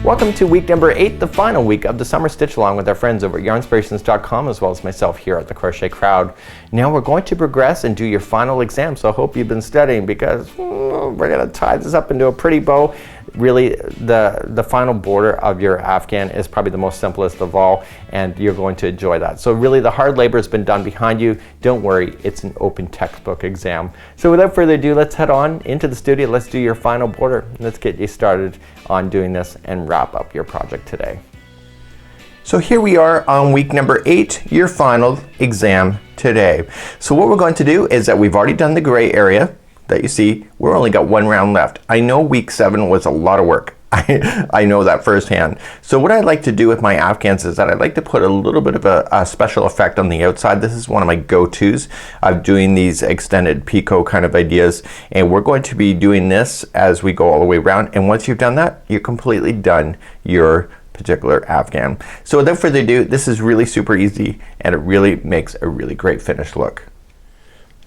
Welcome to week number 8, the final week of the summer stitch along with our friends over at yarnspirations.com, as well as myself here at the Crochet Crowd. Now we're going to progress and do your final exam, so I hope you've been studying, because we're going to tie this up into a pretty bow. Really, the final border of your Afghan is probably the most simplest of all, and you're going to enjoy that. So really the hard labor has been done behind you. Don't worry, it's an open textbook exam. So without further ado, let's head on into the studio. Let's do your final border. Let's get you started on doing this and wrap up your project today. So here we are on week number 8, your final exam today. So what we're going to do is that we've already done the gray area that you see. We're only got one round left. I know week 7 was a lot of work. I know that firsthand. So what I like to do with my Afghans is that I like to put a little bit of a special effect on the outside. This is one of my go-tos of doing these extended picot kind of ideas, and we're going to be doing this as we go all the way around. And once you've done that, you're completely done your particular Afghan. So without further ado, this is really super easy, and it really makes a really great finished look.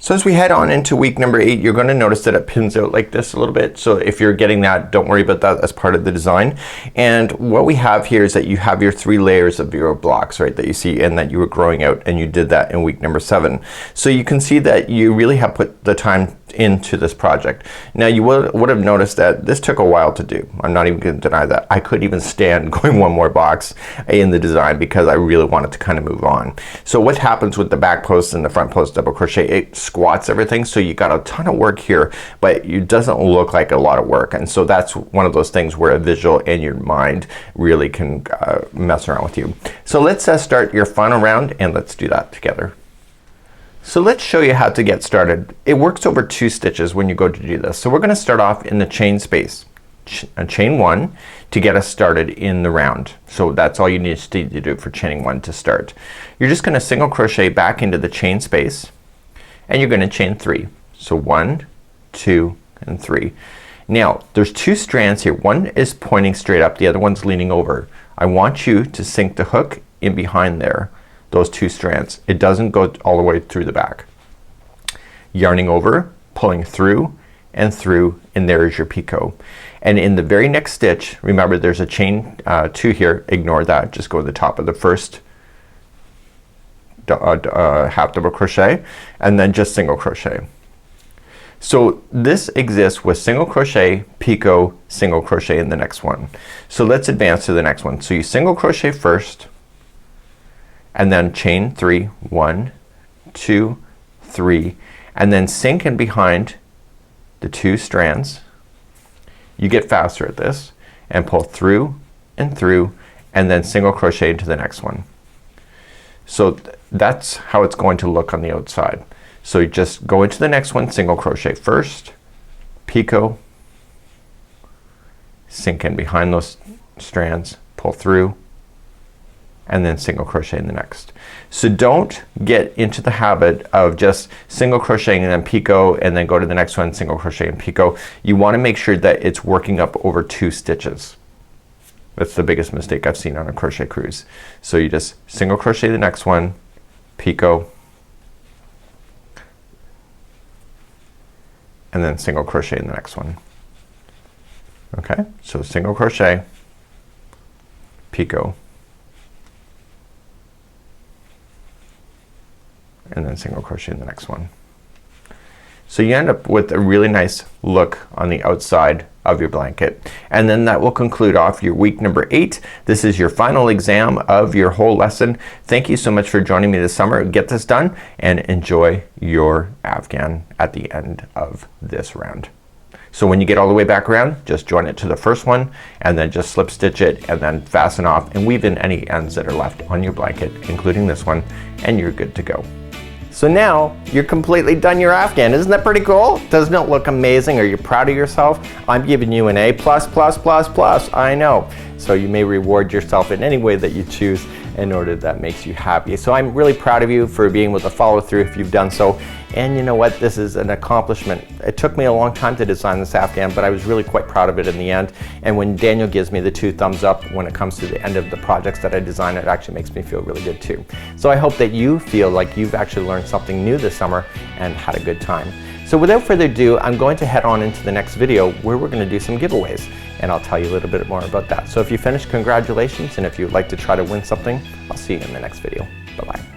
So as we head on into week number 8, you're going to notice that it pins out like this a little bit. So if you're getting that, don't worry about that as part of the design. And what we have here is that you have your 3 layers of your blocks, right, that you see, and that you were growing out, and you did that in week number 7. So you can see that you really have put the time into this project. Now you would have noticed that this took a while to do. I'm not even going to deny that. I couldn't even stand going one more box in the design because I really wanted to kind of move on. So what happens with the back post and the front post double crochet, it squats everything, so you got a ton of work here, but it doesn't look like a lot of work. And so that's one of those things where a visual and your mind really can mess around with you. So let's start your final round, and let's do that together. So let's show you how to get started. It works over 2 stitches when you go to do this. So we're going to start off in the chain space, chain 1, to get us started in the round. So that's all you need to do for chaining 1 to start. You're just going to single crochet back into the chain space, and you're going to chain 3. So 1, 2, and 3. Now there's 2 strands here. One is pointing straight up, the other one's leaning over. I want you to sink the hook in behind there, those 2 strands. It doesn't go all the way through the back. Yarning over, pulling through, and there is your picot. And in the very next stitch, remember there's a chain 2 here, ignore that, just go to the top of the first half double crochet, and then just single crochet. So this exists with single crochet, picot, single crochet in the next one. So let's advance to the next one. So you single crochet first, and then chain 3, 1, 2, 3, and then sink in behind the 2 strands. You get faster at this, and pull through, and then single crochet into the next one. So that's how it's going to look on the outside. So you just go into the next one, single crochet first, picot, sink in behind those strands, pull through, and then single crochet in the next. So don't get into the habit of just single crocheting and then picot, and then go to the next one, single crochet and picot. You want to make sure that it's working up over 2 stitches. That's the biggest mistake I've seen on a crochet cruise. So you just single crochet the next one, picot, and then single crochet in the next one. Okay, so single crochet, picot, and then single crochet in the next one. So you end up with a really nice look on the outside of your blanket. And then that will conclude off your week number 8. This is your final exam of your whole lesson. Thank you so much for joining me this summer. Get this done and enjoy your Afghan at the end of this round. So when you get all the way back around, just join it to the first one, and then just slip stitch it, and then fasten off and weave in any ends that are left on your blanket, including this one, and you're good to go. So now you're completely done your Afghan. Isn't that pretty cool? Doesn't it look amazing? Are you proud of yourself? I'm giving you an A++++. I know. So you may reward yourself in any way that you choose in order that makes you happy. So I'm really proud of you for being able to follow through if you've done so. And you know what? This is an accomplishment. It took me a long time to design this Afghan, but I was really quite proud of it in the end. And when Daniel gives me the 2 thumbs up when it comes to the end of the projects that I design, it actually makes me feel really good too. So I hope that you feel like you've actually learned something new this summer and had a good time. So without further ado, I'm going to head on into the next video where we're going to do some giveaways, and I'll tell you a little bit more about that. So if you finished, congratulations, and if you'd like to try to win something, I'll see you in the next video. Bye-bye.